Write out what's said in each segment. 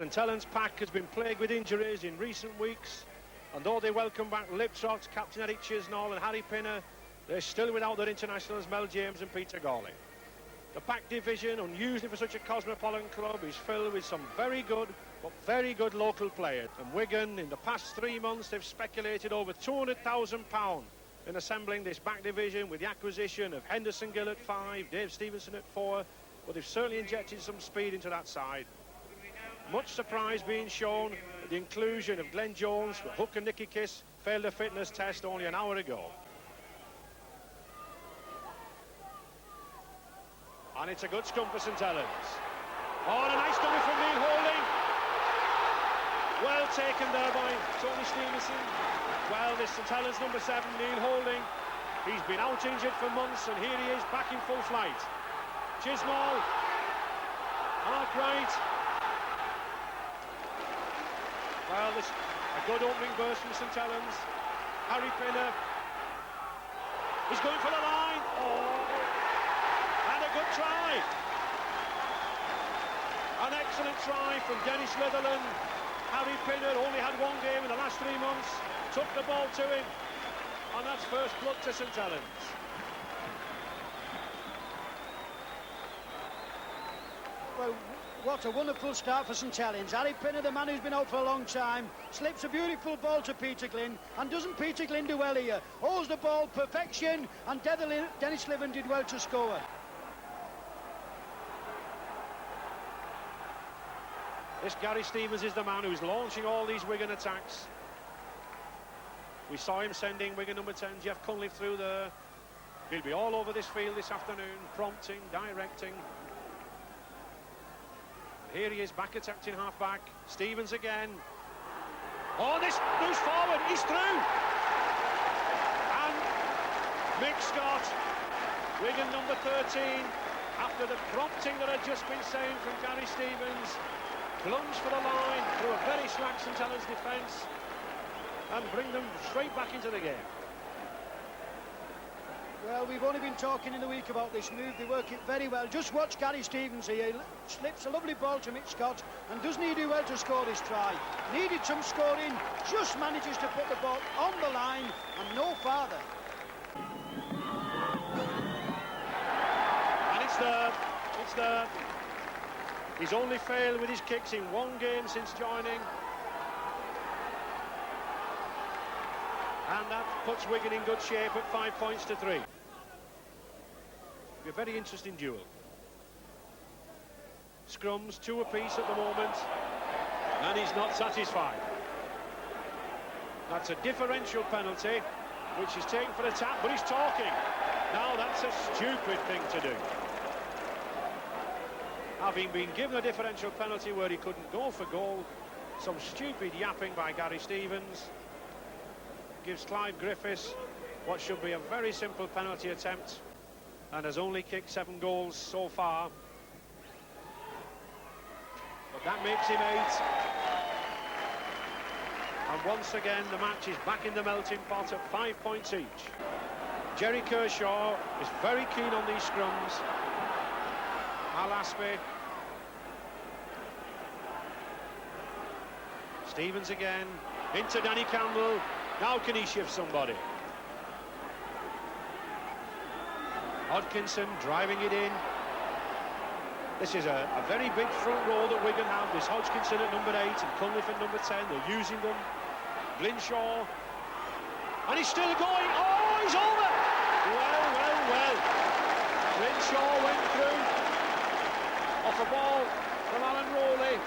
St Helens pack has been plagued with injuries in recent weeks, and though they welcome back Liptrock's captain Eric Chisnall and Harry Pinner, they're still without their internationals Mel James and Peter Gawley. The pack division, unusually for such a cosmopolitan club, is filled with some very good local players. And Wigan, in the past 3 months, they've speculated over £200,000 in assembling this back division with the acquisition of Henderson Gill at 5, Dave Stevenson at 4, but they've certainly injected some speed into that side. Much surprise being shown at the inclusion of Glenn Jones, but Hook and Nicky Kiss failed a fitness test only an hour ago. And it's a good scrum for St Helens. Oh, and a nice dummy from Neil Holding. Well taken there by Tony Stevenson. Well, this St Helens number 7, Neil Holding, he's been out injured for months, and here he is back in full flight. Chisnall, Arkwright. Well, this a good opening burst from St Helens. Harry Pinner. He's going for the line. Oh, and a good try. An excellent try from Dennis Litherland. Harry Pinner only had 1 game in the last 3 months. Took the ball to him, and that's first blood to St Helens. Well, what a wonderful start for St Helens. Harry Pinner, the man who's been out for a long time, slips a beautiful ball to Peter Glynn, and doesn't Peter Glynn do well here? Holds the ball, perfection, and Dennis Liven did well to score. This Gary Stevens is the man who's launching all these Wigan attacks. We saw him sending Wigan number 10, Jeff Cunliffe, through there. He'll be all over this field this afternoon, prompting, directing. And here he is, back attacked in half-back. Stevens again. Oh, this moves forward, he's through! And Mick Scott, Wigan number 13, after the prompting that I'd just been saying from Gary Stevens, plunge for the line through a very slack St Helens defence and bring them straight back into the game. Well, we've only been talking in the week about this move. They work it very well. Just watch Gary Stevens here. He slips a lovely ball to Mick Scott, and doesn't he do well to score this try? Needed some scoring, just manages to put the ball on the line and no farther. And it's there. He's only failed with his kicks in 1 game since joining. And that puts Wigan in good shape at 5 points to 3. It'll be a very interesting duel. Scrums, 2 apiece at the moment, and he's not satisfied. That's a differential penalty, which is taken for a tap, but he's talking. Now that's a stupid thing to do. Having been given a differential penalty where he couldn't go for goal, some stupid yapping by Gary Stevens gives Clive Griffiths what should be a very simple penalty attempt, and has only kicked 7 goals so far. But that makes him 8. And once again the match is back in the melting pot at 5 points each. Jerry Kershaw is very keen on these scrums. Al Aspey. Stevens again, into Danny Campbell. Now can he shift somebody? Hodkinson driving it in. This is a very big front row that Wigan have. This Hodgkinson at number 8 and Cunliffe at number 10. They're using them. Glynshaw. And he's still going. Oh, he's over! Well. Glynshaw went through off a ball from Alan Rowley.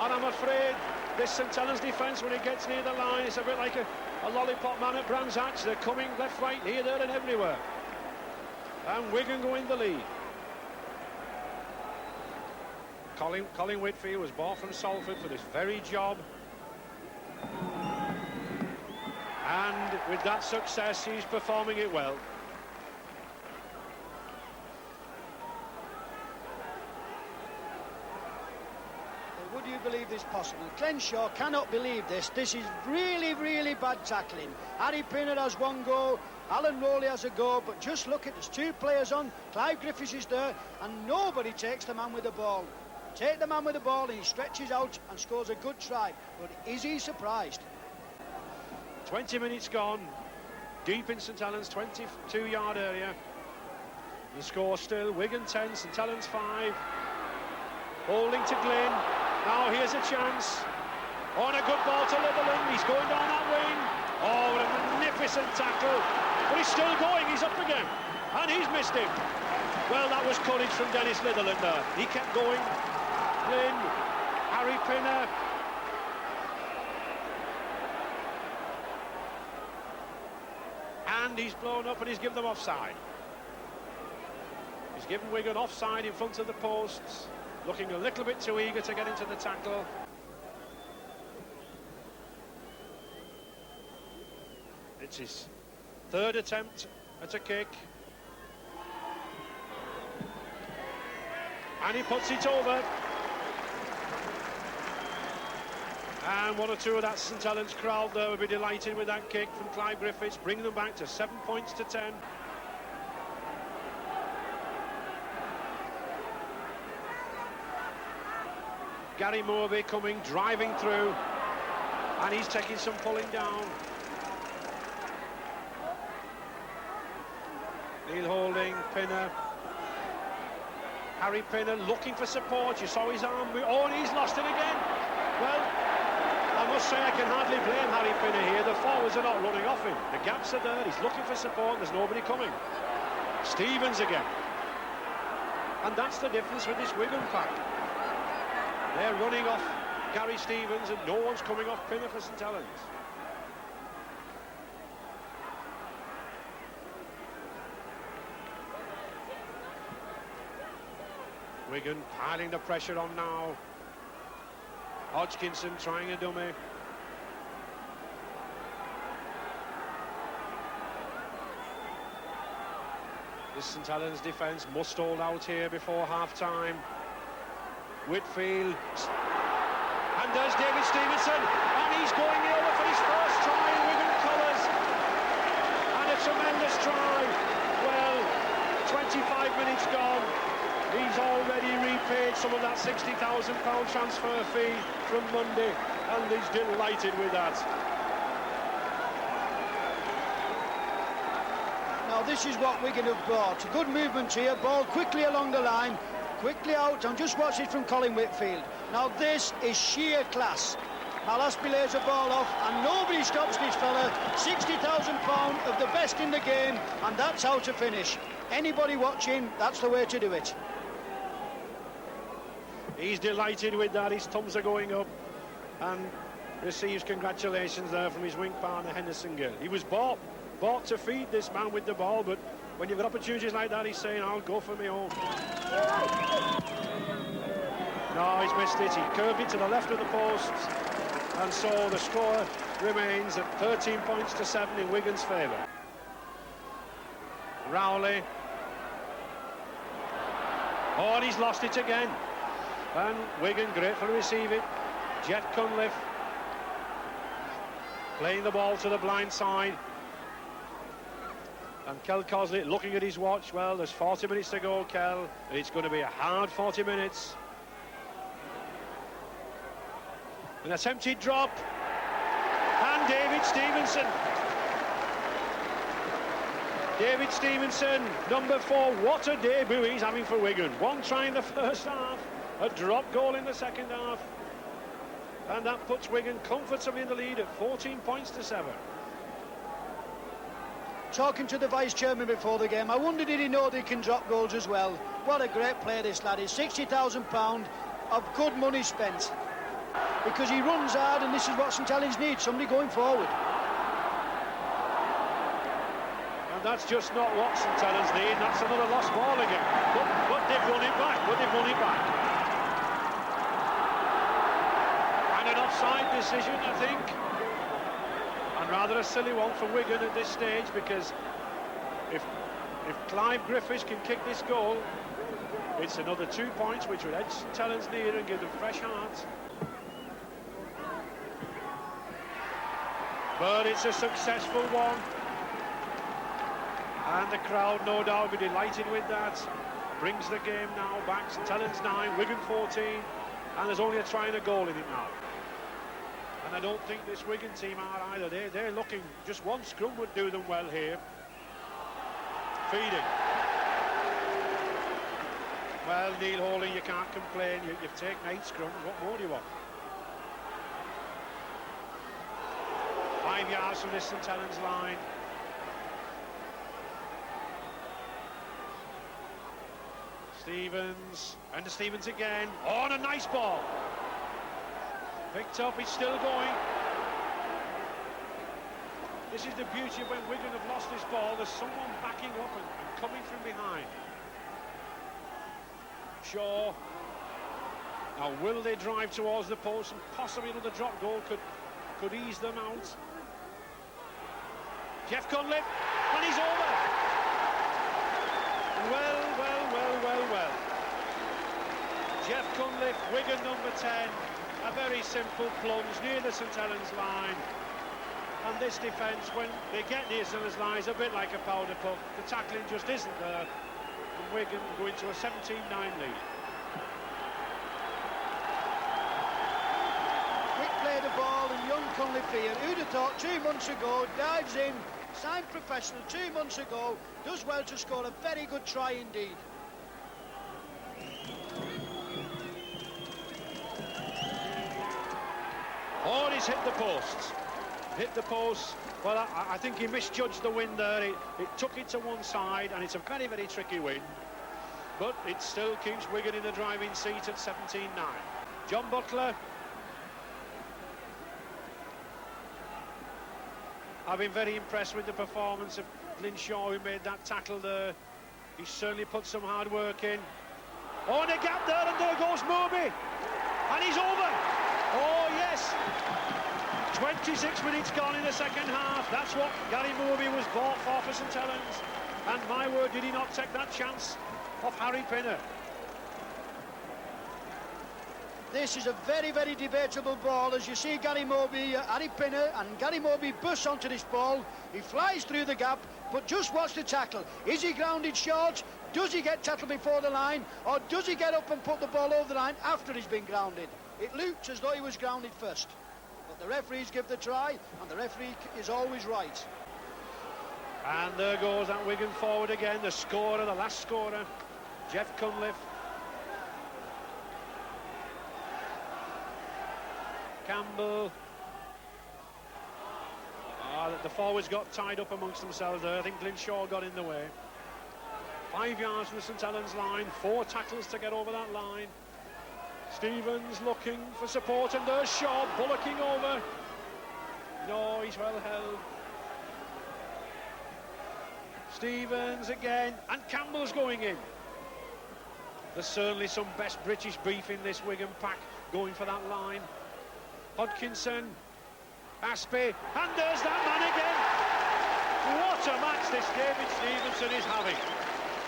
And I'm afraid this St Helens defence, when it gets near the line, it's a bit like a lollipop man at Brands Hatch. They're coming left, right, here, there and everywhere. And Wigan go in the lead. Colin Whitfield was bought from Salford for this very job. And with that success, he's performing it well. Would you believe this possible? Glenshaw cannot believe this. This is really bad tackling. Harry Pinner has 1 go, Alan Rowley has a go, but just look at, there's 2 players on, Clive Griffiths is there, and nobody takes the man with the ball. Take the man with the ball and he stretches out and scores a good try. But is he surprised? 20 minutes gone. Deep in St Helens, 22-yard area. The score still Wigan 10, St Helens 5. Holding to Glynn. Now here's a chance. On a good ball to Litherland. He's going down that wing. Oh, what a magnificent tackle. But he's still going. He's up again. And he's missed him. Well, that was courage from Dennis Litherland there. He kept going. Glynn, Harry Pinner. And he's blown up and he's given them offside. He's given Wigan offside in front of the posts. Looking a little bit too eager to get into the tackle. It's his third attempt at a kick. And he puts it over. And one or two of that St Helens crowd there will be delighted with that kick from Clive Griffiths, bringing them back to 7 points to 10. Gary Morby coming, driving through, and he's taking some pulling down. Neil Holding, Pinner. Harry Pinner looking for support. You saw his arm. Oh, and he's lost it again. Well, I must say I can hardly blame Harry Pinner here. The forwards are not running off him. The gaps are there. He's looking for support. There's nobody coming. Stevens again. And that's the difference with this Wigan pack. They're running off Gary Stevens and no one's coming off Pinner for St Helens. Wigan piling the pressure on now. Hodgkinson trying a dummy. This St Helens defence must hold out here before half-time. Whitfield. And there's David Stevenson. And he's going over for his first try in Wigan colours. And a tremendous try. Well, 25 minutes gone. He's already repaid some of that £60,000 transfer fee from Monday, and he's delighted with that. Now this is what Wigan have brought. Good movement here, ball quickly along the line, quickly out, and just watch it from Colin Whitfield. Now this is sheer class. Malaspi lays a ball off, and nobody stops this fella. £60,000 of the best in the game, and that's how to finish. Anybody watching, that's the way to do it. He's delighted with that. His thumbs are going up and receives congratulations there from his wing partner Henderson Gill. He was bought to feed this man with the ball, but when you've got opportunities like that, he's saying, I'll go for my own. No, he's missed it. He curved it to the left of the posts, and so the score remains at 13 points to 7 in Wigan's favour. Rowley. Oh, and he's lost it again. And Wigan grateful to receive it. Jet Cunliffe playing the ball to the blind side. And Kel Cosley looking at his watch. Well, there's 40 minutes to go, Kel. And it's going to be a hard 40 minutes. An attempted drop. And David Stevenson. David Stevenson, number 4. What a debut he's having for Wigan. One try in the first half. A drop goal in the second half, and that puts Wigan comfortably in the lead at 14 points to 7. Talking to the vice-chairman before the game, I wonder did he know they can drop goals as well. What a great player this lad is. £60,000 of good money spent, because he runs hard, and this is what St Helens needs, somebody going forward. And that's just not what St Helens need. That's another lost ball again, but they've won it back. An offside decision, I think, and rather a silly one for Wigan at this stage, because if Clive Griffiths can kick this goal, it's another 2 points which would edge St Helens near and give them fresh hearts. But it's a successful one, and the crowd no doubt will be delighted with that. brings the game now back. St Helens 9, Wigan 14, and there's only a try and a goal in it now. And I don't think this Wigan team are either. They're looking, just one scrum would do them well here. Feeding. Well, Neil Hawley, you can't complain. You've taken 8 scrums. What more do you want? 5 yards from this St Helens line. Stevens, and to Stevens again. Oh, and a nice ball. Picked up, he's still going. This is the beauty of when Wigan have lost this ball. There's someone backing up and coming from behind. Shaw. Now, will they drive towards the post, and possibly another drop goal could ease them out. Jeff Cunliffe, and he's over. Well. Jeff Cunliffe, Wigan number 10, a very simple plunge near the St Helens line. And this defence, when they get near St Helens line, is a bit like a powder puff. The tackling just isn't there. And Wigan go into a 17-9 lead. Quick play the ball, and young Cunliffe here, who'd have thought 2 months ago, dives in, signed professional 2 months ago, does well to score a very good try indeed. Oh, he's hit the posts. Hit the post. Well, I think he misjudged the wind there. It took it to one side, and it's a very, very tricky wind. But it still keeps Wigan in the driving seat at 17-9. John Butler. I've been very impressed with the performance of Glyn Shaw, who made that tackle there. He certainly put some hard work in. Oh, and a gap there, and there goes Moby. And he's over. Oh, yes. 26 minutes gone in the second half. That's what Gary Moby was bought for St Helens. And my word, did he not take that chance off Harry Pinner. This is a very, very debatable ball. As you see Gary Moby, Harry Pinner, and Gary Moby bursts onto this ball. He flies through the gap, but just watch the tackle. Is he grounded short? Does he get tackled before the line? Or does he get up and put the ball over the line after he's been grounded? It looked as though he was grounded first. But the referees give the try, and the referee is always right. And there goes that Wigan forward again, the scorer, the last scorer, Jeff Cunliffe. Campbell. The forwards got tied up amongst themselves there. I think Glyn Shaw got in the way. 5 yards from the St Helens line, 4 tackles to get over that line. Stevens looking for support, and there's Shaw bullocking over. No, he's well held. Stevens again, and Campbell's going in. There's certainly some best British beef in this Wigan pack going for that line. Hodkinson, Aspie, and there's that man again. What a match this David Stevenson is having.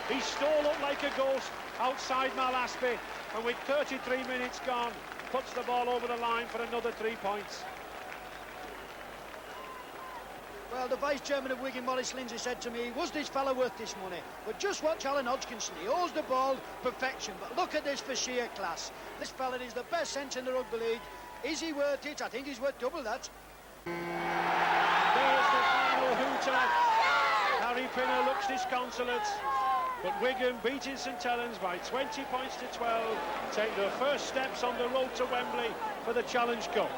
He stole up like a ghost outside Mal Aspie, and with 33 minutes gone, puts the ball over the line for another 3 points. Well, the vice-chairman of Wigan, Maurice Lindsay, said to me, was this fella worth this money? But just watch Alan Hodgkinson. He holds the ball, perfection. But look at this for sheer class. This fella is the best centre in the Rugby League. Is he worth it? I think he's worth double that. There's the final hooter. Harry Pinner looks disconsolate. But Wigan beating St Helens by 20 points to 12, take their first steps on the road to Wembley for the Challenge Cup.